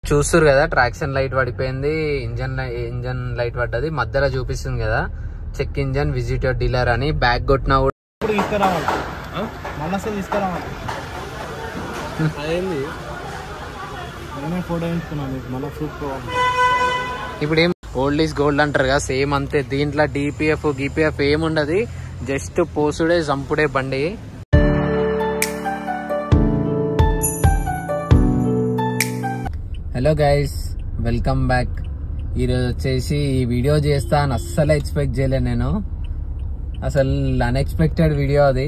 చూస్తురు కదా, traction light పడిపోయింది, engine light పడ్డది, మధ్యలో చూపిస్తుంది కదా check engine visit your dealer అని. బ్యాగ్ కొట్టినా కూడా తీసుకురావాలి, మళ్ళీ తీసుకురావాలి. అదేంది నేనే ఫోటో వేయించుకున్నాను మీకు, మళ్ళీ ప్రూఫ్ కావాలి. ఇప్పుడు ఏం ఓల్డ్ ఈజ్ గోల్డ్ అంటారు కదా, సేమ్ అంతే. దీంట్లో డిపిఎఫ్ గిపిఎఫ్ ఏముండదు, జస్ట్ పోసుడే చంపుడే బండి. Hello guys, welcome back. ఈరోజు వచ్చేసి ఈ వీడియో చేస్తా అని అస్సలు ఎక్స్పెక్ట్ చేయలేదు నేను. అసలు అన్ఎక్స్పెక్టెడ్ వీడియో అది.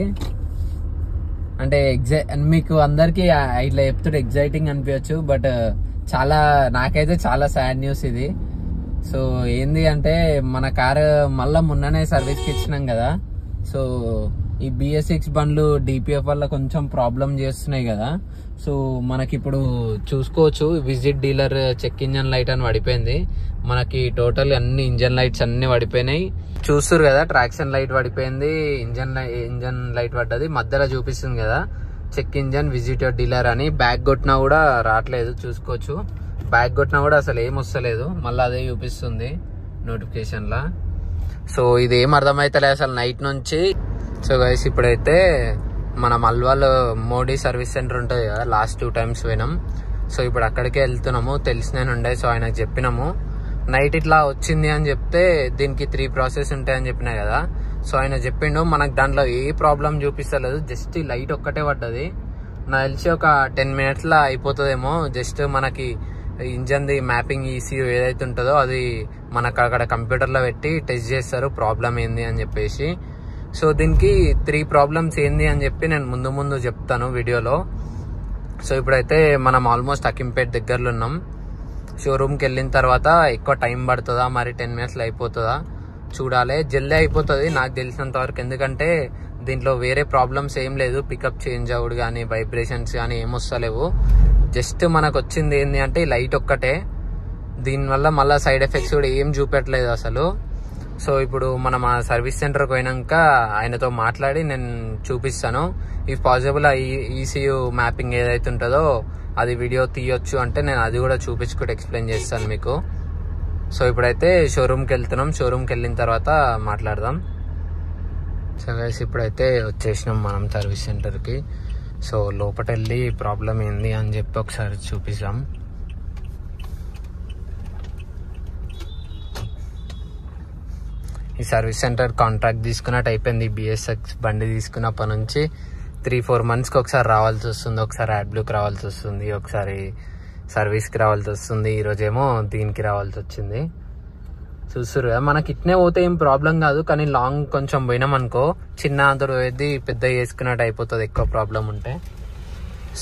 అంటే మీకు అందరికి ఇట్లా చెప్తుంటే ఎగ్జైటింగ్ అనిపించచ్చు, బట్ నాకైతే చాలా సాడ్ న్యూస్ ఇది. సో ఏంది అంటే, మన కారు మళ్ళా మొన్ననే సర్వీస్కి ఇచ్చినాం కదా. సో ఈ BS6 బండ్లు డిపిఎఫ్ వల్ల కొంచెం ప్రాబ్లం చేస్తున్నాయి కదా. సో మనకి ఇప్పుడు చూసుకోవచ్చు, visit dealer check engine light అని పడిపోయింది. మనకి టోటల్ అన్ని ఇంజన్ లైట్స్ అన్ని పడిపోయినాయి. చూస్తురు కదా, ట్రాక్షన్ లైట్ పడిపోయింది, ఇంజన్ లైట్ పడ్డది, మధ్యలో చూపిస్తుంది కదా check engine visit your dealer అని. బ్యాగ్ కొట్టినా కూడా రావట్లేదు, చూసుకోవచ్చు. బ్యాగ్ కొట్టినా కూడా అసలు ఏం వస్తలేదు, మళ్ళీ అదే చూపిస్తుంది నోటిఫికేషన్ లా. సో ఇది ఏం అర్థమైతలేదు అసలు నైట్ నుంచి. సో గైస్, ఇప్పుడైతే మనం అల్వాల్ మోడీ సర్వీస్ సెంటర్ ఉంటుంది కదా, లాస్ట్ 2 times పోయినాం. సో ఇప్పుడు అక్కడికే వెళ్తున్నాము, తెలిసిన ఉండే. సో ఆయనకు చెప్పినాము నైట్ ఇట్లా వచ్చింది అని చెప్తే దీనికి 3 ప్రాసెస్ ఉంటాయని చెప్పినా కదా. సో ఆయన చెప్పిండు మనకు దాంట్లో ఏ ప్రాబ్లం చూపిస్తలేదు, జస్ట్ ఈ లైట్ ఒక్కటే పడ్డది. నాకు తెలిసి ఒక 10 minutes లా అయిపోతుందేమో. జస్ట్ మనకి ఇంజన్ ది మ్యాపింగ్ ECU ఏదైతే ఉంటుందో అది మనకు అక్కడ కంప్యూటర్లో పెట్టి టెస్ట్ చేస్తారు ప్రాబ్లం ఏంది అని చెప్పేసి. సో దీనికి 3 ప్రాబ్లమ్స్ ఏంది అని చెప్పి నేను ముందు చెప్తాను వీడియోలో. సో ఇప్పుడైతే మనం ఆల్మోస్ట్ అకింపేట్ దగ్గరలో ఉన్నాం. షోరూమ్కి వెళ్ళిన తర్వాత ఎక్కువ టైం పడుతుందా, మరి 10 minutes అయిపోతుందా చూడాలి. జల్దీ అయిపోతుంది నాకు తెలిసినంత వరకు, ఎందుకంటే దీంట్లో వేరే ప్రాబ్లమ్స్ ఏం లేదు. పికప్ చేంజ్ అవుడు కానీ వైబ్రేషన్స్ కానీ ఏమొస్తలేవు. జస్ట్ మనకు వచ్చింది ఏంటి అంటే ఈ లైట్ ఒక్కటే. దీనివల్ల మళ్ళీ సైడ్ ఎఫెక్ట్స్ కూడా ఏం చూపెట్టలేదు అసలు. సో ఇప్పుడు మనం ఆ సర్వీస్ సెంటర్కి పోయినాక ఆయనతో మాట్లాడి నేను చూపిస్తాను. ఇఫ్ పాసిబుల్ ఆ ECU మ్యాపింగ్ ఏదైతే ఉంటుందో అది వీడియో తీయొచ్చు అంటే నేను అది కూడా చూపించుకుంటూ ఎక్స్ప్లెయిన్ చేస్తాను మీకు. సో ఇప్పుడైతే షోరూమ్కి వెళ్తున్నాం, షోరూమ్కి వెళ్ళిన తర్వాత మాట్లాడదాం. సో గైస్, ఇప్పుడైతే వచ్చేసినాం మనం సర్వీస్ సెంటర్కి. సో లోపల వెళ్ళి ప్రాబ్లం ఏంది అని చెప్పి ఒకసారి చూపిస్తాం. ఈ సర్వీస్ సెంటర్ కాంట్రాక్ట్ తీసుకున్నట్టు అయిపోయింది. BS6 బండి తీసుకున్నప్పటి నుంచి 3-4 monthsకి ఒకసారి రావాల్సి వస్తుంది. ఒకసారి AdBlueకి రావాల్సి వస్తుంది, ఒకసారి సర్వీస్కి రావాల్సి వస్తుంది. ఈరోజేమో దీనికి రావాల్సి వచ్చింది. చూస్తురు కదా, మనకి ఇట్నే పోతే ఏం ప్రాబ్లం కాదు, కానీ లాంగ్ కొంచెం పోయినాం అనుకో, చిన్న అందరూ ఏది పెద్ద చేసుకున్నట్టు అయిపోతుంది ఎక్కువ ప్రాబ్లం ఉంటే.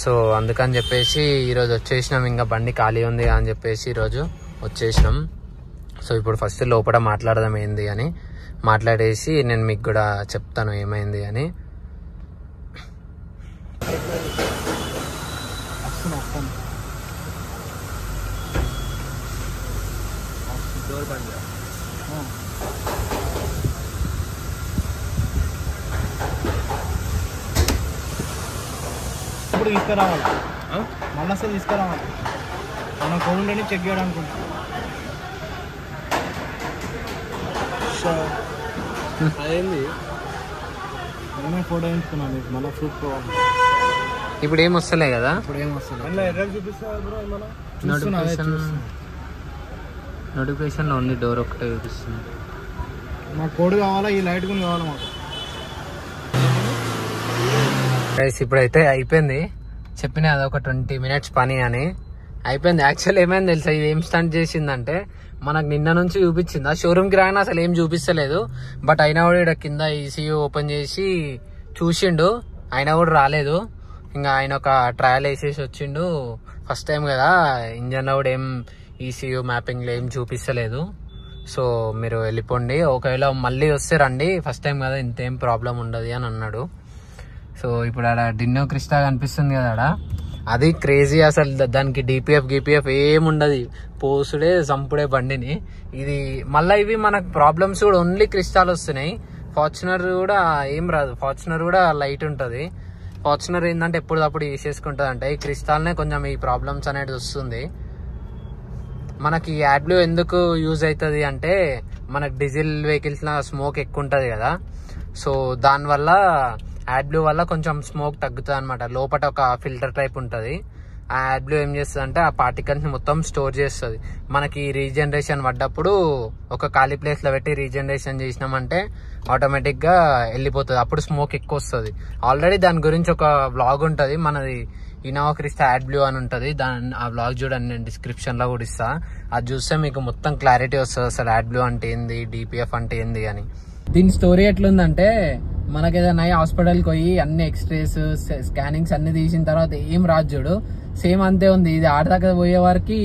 సో అందుకని చెప్పేసి ఈరోజు వచ్చేసినాం. ఇంకా బండి ఖాళీ ఉంది అని చెప్పేసి ఈరోజు వచ్చేసినాం. సో ఇప్పుడు ఫస్ట్ లోపల మాట్లాడదాం ఏంది అని, మాట్లాడేసి నేను మీకు కూడా చెప్తాను ఏమైంది అని. ఇప్పుడు తీసుకురావాలి, మళ్ళీ తీసుకురావాలి. మన కౌంటర్ని చెక్ చేయడానికి అదేంది నేనే ఫోటో వేయించుకున్నాను మీకు, మళ్ళీ ప్రూఫ్ కావాలి. ఇప్పుడు ఏం వస్తలే కదా, ఇప్పుడు ఏం వస్తుంది నోటిఫికేషన్ లో ఓన్లీ డోర్ ఒకటే చూపిస్తుంది. మాకు కోడ్ కావాలా, ఈ లైట్ కూడా కావాలా మాకు. ఇప్పుడైతే అయిపోయింది, చెప్పిన అదొక 20 minutes పని అని అయిపోయింది. యాక్చువల్ ఏమైంది తెలుసా, ఇది ఏం స్టంట్ చేసిందంటే మనకు నిన్న నుంచి చూపించింది. ఆ షోరూమ్కి రాగానే అసలు ఏం చూపిస్తలేదు, బట్ అయినా కూడా ఇక్కడ కింద ECU ఓపెన్ చేసి చూసిండు, అయినా కూడా రాలేదు. ఇంకా ఆయన ఒక ట్రయల్ వేసేసి వచ్చిండు. ఫస్ట్ టైం కదా, ఇంజన్లో కూడా ఏం ECU మ్యాపింగ్లో ఏం చూపిస్తలేదు. సో మీరు వెళ్ళిపోండి, ఒకవేళ మళ్ళీ వస్తే రండి, ఫస్ట్ టైం కదా ఇంతేం ప్రాబ్లం ఉండదు అని అన్నాడు. సో ఇప్పుడు ఆడ డిన్నో క్రిస్టా కనిపిస్తుంది కదా ఆడ, అది క్రేజీ అసలు. దానికి డిపిఎఫ్ ఏముండదు, పోసుడే చంపుడే బండిని. ఇది మళ్ళీ ఇవి మనకు ప్రాబ్లమ్స్ కూడా ఓన్లీ క్రిస్టాల్ వస్తున్నాయి. ఫార్చునర్ కూడా ఏం రాదు, ఫార్చునర్ కూడా లైట్ ఉంటుంది. ఫార్చునర్ ఏంటంటే ఎప్పుడప్పుడు వేసేసుకుంటుంది అంటే, ఈ క్రిస్టాల్నే కొంచెం ఈ ప్రాబ్లమ్స్ అనేది వస్తుంది. మనకి యాడ్ బ్లూ ఎందుకు యూజ్ అవుతుంది అంటే మనకి డీజిల్ వెహికల్స్ లా స్మోక్ ఎక్కువ ఉంటుంది కదా, సో దానివల్ల యాడ్ బ్లూ వల్ల కొంచెం స్మోక్ తగ్గుతుంది అనమాట. లోపల ఒక ఫిల్టర్ టైప్ ఉంటుంది. ఆ యాడ్ బ్లూ ఏం చేస్తుంది అంటే ఆ పార్టికల్స్ ని మొత్తం స్టోర్ చేస్తుంది. మనకి రీజనరేషన్ పడ్డప్పుడు ఒక ఖాళీ ప్లేస్ లో పెట్టి రీజనరేషన్ చేసినామంటే ఆటోమేటిక్ గా వెళ్ళిపోతుంది. అప్పుడు స్మోక్ ఎక్కువ వస్తుంది. ఆల్రెడీ దాని గురించి ఒక వ్లాగ్ ఉంటుంది మనది, ఇన్నోవా క్రిస్టా యాడ్ బ్లూ అని ఉంటుంది. ఆ వ్లాగ్ చూడండి, నేను డిస్క్రిప్షన్ లో కూడా ఇస్తా. అది చూస్తే మీకు మొత్తం క్లారిటీ వస్తుంది అసలు యాడ్ బ్లూ అంటే ఏంది, డిపిఎఫ్ అంటే ఏంది అని. దీని స్టోరీ ఎట్లుందంటే, మనకి ఏదైనా హాస్పిటల్కి పోయి అన్ని ఎక్స్రేస్ స్కానింగ్స్ అన్ని తీసిన తర్వాత ఏం రాదు చూడు, సేమ్ అంతే ఉంది. ఇది ఆడదాకా పోయే వారికి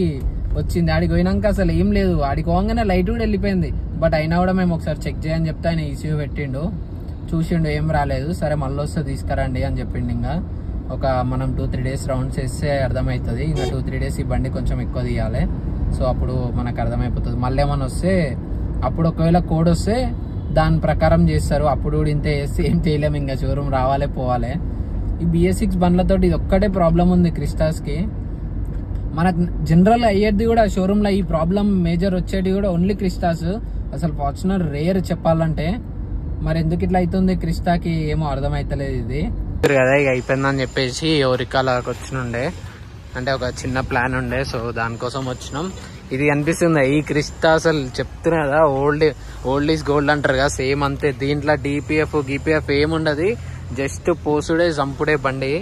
వచ్చింది. ఆడికి పోయినాక అసలు ఏం లేదు, ఆడికి పోగానే లైట్ కూడా వెళ్ళిపోయింది. బట్ అయినా కూడా మేము ఒకసారి చెక్ చేయని చెప్తే ఆయన ఈసీయూ పెట్టిండు, చూసిండు, ఏం రాలేదు. సరే మళ్ళీ వస్తే తీసుకురండి అని చెప్పిండు. ఇంకా ఒక మనం 2-3 days రౌండ్స్ వేస్తే అర్థమవుతుంది. ఇంకా 2-3 days ఈ బండి కొంచెం ఎక్కువ తీయాలి. సో అప్పుడు మనకు అర్థమైపోతుంది. మళ్ళీ ఏమైనా వస్తే అప్పుడు ఒకవేళ కోడ్ వస్తే దాని ప్రకారం చేస్తారు. అప్పుడు కూడా ఇంతే చేస్తే ఏం చేయలేము, ఇంకా షోరూమ్ రావాలి పోవాలి. ఈ BS6 బండ్లతో ఇది ఒక్కటే ప్రాబ్లం ఉంది క్రిస్టాస్ కి. మనకు జనరల్ అయ్యేది కూడా షోరూమ్ లో ఈ ప్రాబ్లం మేజర్ వచ్చేది కూడా ఓన్లీ క్రిస్టాస్. అసలు ఫార్చునర్ రేర్ చెప్పాలంటే. మరి ఎందుకు ఇట్లా అవుతుంది క్రిస్టాకి ఏమో అర్థమైతలేదు. ఇది కదా ఇక అయిపోయిందని చెప్పేసి ఎవరికాలకు వచ్చినుండే, అంటే ఒక చిన్న ప్లాన్ ఉండే, సో దానికోసం వచ్చినాం. ఇది అనిపిస్తుంది ఈ క్రిస్టా అసలు చెప్తున్నా కదా, ఓల్డ్ ఈజ్ గోల్డ్ అంటారు కదా, సేమ్ అంతే. దీంట్లో డిపిఎఫ్ గిపిఎఫ్ ఏముండదు, జస్ట్ పోసుడే చంపుడే బండి.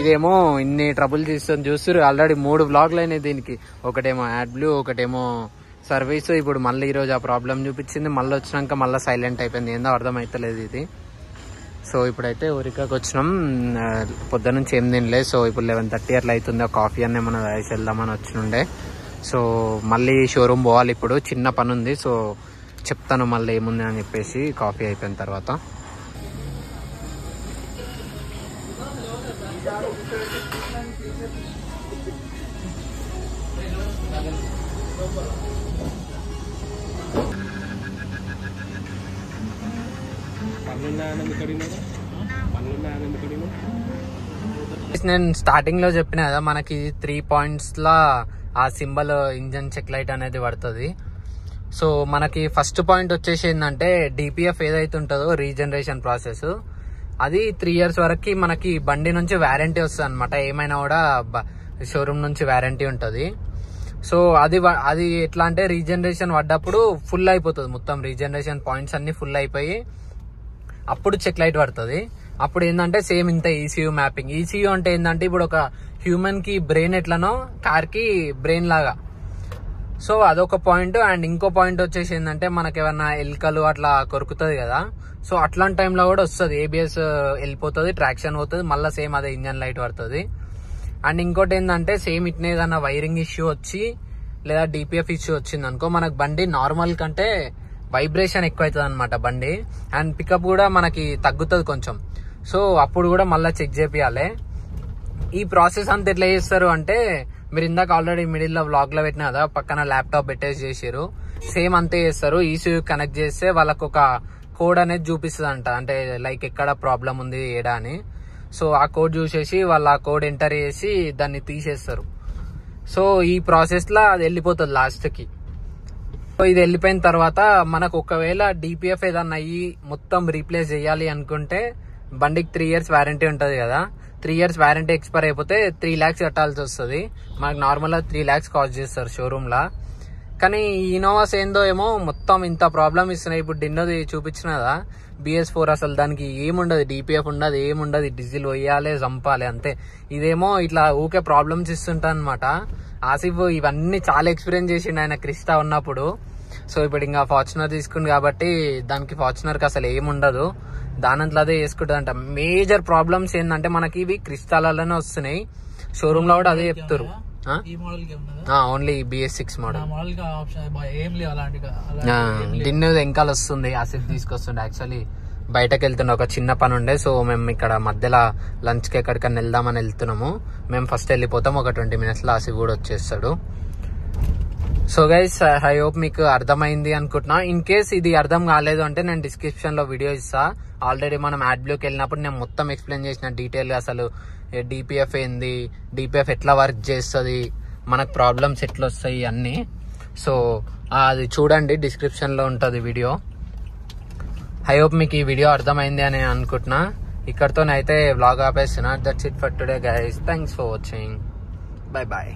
ఇదేమో ఇన్ని ట్రబుల్ చేస్తుంది చూస్తారు. ఆల్రెడీ 3 వ్లాగ్లు అయినాయి దీనికి. ఒకటేమో యాడ్ బ్లూ, ఒకటేమో సర్వీస్, ఇప్పుడు మళ్ళీ ఈరోజు ఆ ప్రాబ్లం చూపించింది. మళ్ళీ వచ్చినాక మళ్ళీ సైలెంట్ అయిపోయింది, ఏందో అర్థమైతలేదు ఇది. సో ఇప్పుడైతే ఊరికాకి వచ్చినాం. పొద్దున్న నుంచి ఏం తినలేదు. సో ఇప్పుడు 11:30 అట్లా అవుతుంది. ఒక కాఫీ అన్నీ మనం రైస్ వెళ్దామని వచ్చినుండే. సో మళ్ళీ షోరూమ్ పోవాలి, ఇప్పుడు చిన్న పని ఉంది. సో చెప్తాను మళ్ళీ ఏముంది అని చెప్పేసి కాఫీ అయిపోయిన తర్వాత. నేను స్టార్టింగ్ లో చెప్పిన కదా, మనకి 3 points లా ఆ సింబల్ ఇంజన్ చెక్ లైట్ అనేది పడుతుంది. సో మనకి ఫస్ట్ పాయింట్ వచ్చేసి ఏంటంటే డిపిఎఫ్ ఏదైతే ఉంటుందో రీజనరేషన్ ప్రాసెస్, అది 3 years వరకు మనకి బండి నుంచి వారంటీ వస్తుంది అనమాట. ఏమైనా కూడా షోరూమ్ నుంచి వారంటీ ఉంటుంది. సో అది ఎట్లా అంటే రీజనరేషన్ పడ్డప్పుడు ఫుల్ అయిపోతుంది, మొత్తం రీజనరేషన్ పాయింట్స్ అన్ని ఫుల్ అయిపోయి అప్పుడు చెక్ లైట్ పడుతుంది. అప్పుడు ఏంటంటే సేమ్ ఇంత ఈసీయూ మ్యాపింగ్. ఈసీయూ అంటే ఏంటంటే ఇప్పుడు ఒక హ్యూమన్ కి బ్రెయిన్ ఎట్లనో కార్ కి బ్రెయిన్ లాగా. సో అదొక పాయింట్. అండ్ ఇంకో పాయింట్ వచ్చేసి ఏంటంటే మనకి ఏమన్నా ఎలుకలు అట్లా కొరుకుతుంది కదా, సో అట్లాంటి టైంలో కూడా వస్తుంది. ఏబిఎస్ వెళ్ళిపోతుంది, ట్రాక్షన్ పోతుంది, మళ్ళీ సేమ్ అదే ఇంజన్ లైట్ పడుతుంది. అండ్ ఇంకోటి ఏంటంటే సేమ్ ఇట్నే ఏదన్నా వైరింగ్ ఇష్యూ వచ్చి లేదా డిపిఎఫ్ ఇష్యూ వచ్చింది అనుకో, మనకు బండి నార్మల్ కంటే వైబ్రేషన్ ఎక్కువ అవుతుంది అనమాట బండి. అండ్ పికప్ కూడా మనకి తగ్గుతుంది కొంచెం. సో అప్పుడు కూడా మళ్ళీ చెక్ చేపియాలి. ఈ ప్రాసెస్ అంతా ఎట్లా చేస్తారు అంటే, మీరు ఇందాక ఆల్రెడీ మిడిల్ లో వ్లాగ్ లో పెట్టిన కదా, పక్కన ల్యాప్టాప్ పెట్టేసి చేసారు, సేమ్ అంతే చేస్తారు. ఈసీయూ కనెక్ట్ చేస్తే వాళ్ళకు ఒక కోడ్ అనేది చూపిస్తుంది అంట, అంటే లైక్ ఎక్కడ ప్రాబ్లం ఉంది ఏడా అని. సో ఆ కోడ్ చూసేసి వాళ్ళు ఆ కోడ్ ఎంటర్ చేసి దాన్ని తీసేస్తారు. సో ఈ ప్రాసెస్ లో అది వెళ్ళిపోతుంది లాస్ట్ కి. సో ఇది వెళ్ళిపోయిన తర్వాత మనకు ఒకవేళ డిపిఎఫ్ ఏదన్నా అయ్యి మొత్తం రీప్లేస్ చేయాలి అనుకుంటే బండికి 3 years వారంటీ ఉంటుంది కదా, 3 years వారంటీ ఎక్స్పైర్ అయిపోతే 3 lakhs కట్టాల్సి వస్తుంది. మనకు నార్మల్ గా 3 lakhs కాస్ట్ చేస్తారు షోరూమ్ లా. కానీ ఇన్నోవాస్ ఏందో ఏమో మొత్తం ఇంత ప్రాబ్లం ఇస్తున్నాయి. ఇప్పుడు డిన్నోది చూపించిన కదా BS4, అసలు దానికి ఏముండదు, డిపిఎఫ్ ఉండదు, ఏముండదు, డీజిల్ పోయాలి చంపాలి అంతే. ఇదేమో ఇట్లా ఊకే ప్రాబ్లమ్స్ ఇస్తుంటా అనమాట. ఆసిఫ్ ఇవన్నీ చాలా ఎక్స్పీరియన్స్ చేసిండు ఆయన క్రిస్టా ఉన్నప్పుడు. సో ఇప్పుడు ఇంకా ఫార్చునర్ తీసుకుంది కాబట్టి దానికి ఫార్చునర్ కి అసలు ఏముండదు, దానంట్లో అదే చేసుకుంటుందంట. మేజర్ ప్రాబ్లమ్స్ ఏంటంటే మనకి ఇవి క్రిస్టాలలోనే వస్తున్నాయి, షోరూమ్ లో కూడా అదే చెప్తారు. Only BS6 model. దీన్ని వెంకాల వస్తుంది, ఆసిఫ్ తీసుకొస్తుండే. యాక్చువల్లీ బయటకు వెళ్తున్నా, ఒక చిన్న పని ఉండే. సో మేము ఇక్కడ మధ్యలో లంచ్ కి ఎక్కడికన్నా వెళ్దామని వెళ్తున్నాము. మేము ఫస్ట్ వెళ్ళిపోతాం, ఒక 20 minutes లో ఆసిఫ్ కూడా వచ్చేస్తాడు. సో గైస్, ఐ హోప్ మీకు అర్థమైంది అనుకుంటున్నా. ఇన్ కేస్ ఇది అర్థం కాలేదు అంటే నేను డిస్క్రిప్షన్ లో వీడియో ఇస్తా. ఆల్రెడీ మనం యాడ్ బ్లూకి వెళ్ళినప్పుడు నేను మొత్తం ఎక్స్ప్లెయిన్ చేసిన డీటెయిల్ గా, అసలు డిపిఎఫ్ ఏంది, డిపిఎఫ్ ఎట్లా వర్క్ చేస్తుంది, మనకు ప్రాబ్లమ్స్ ఎట్లా వస్తాయి అన్నీ. సో అది చూడండి, డిస్క్రిప్షన్లో ఉంటుంది వీడియో. ఐ హోప్ మీకు ఈ వీడియో అర్థమైంది అని అనుకుంటున్నా. ఇక్కడితోనైతే వ్లాగ్ ఆపేస్తున్నా. That's it for today guys. Thanks for watching. Bye bye.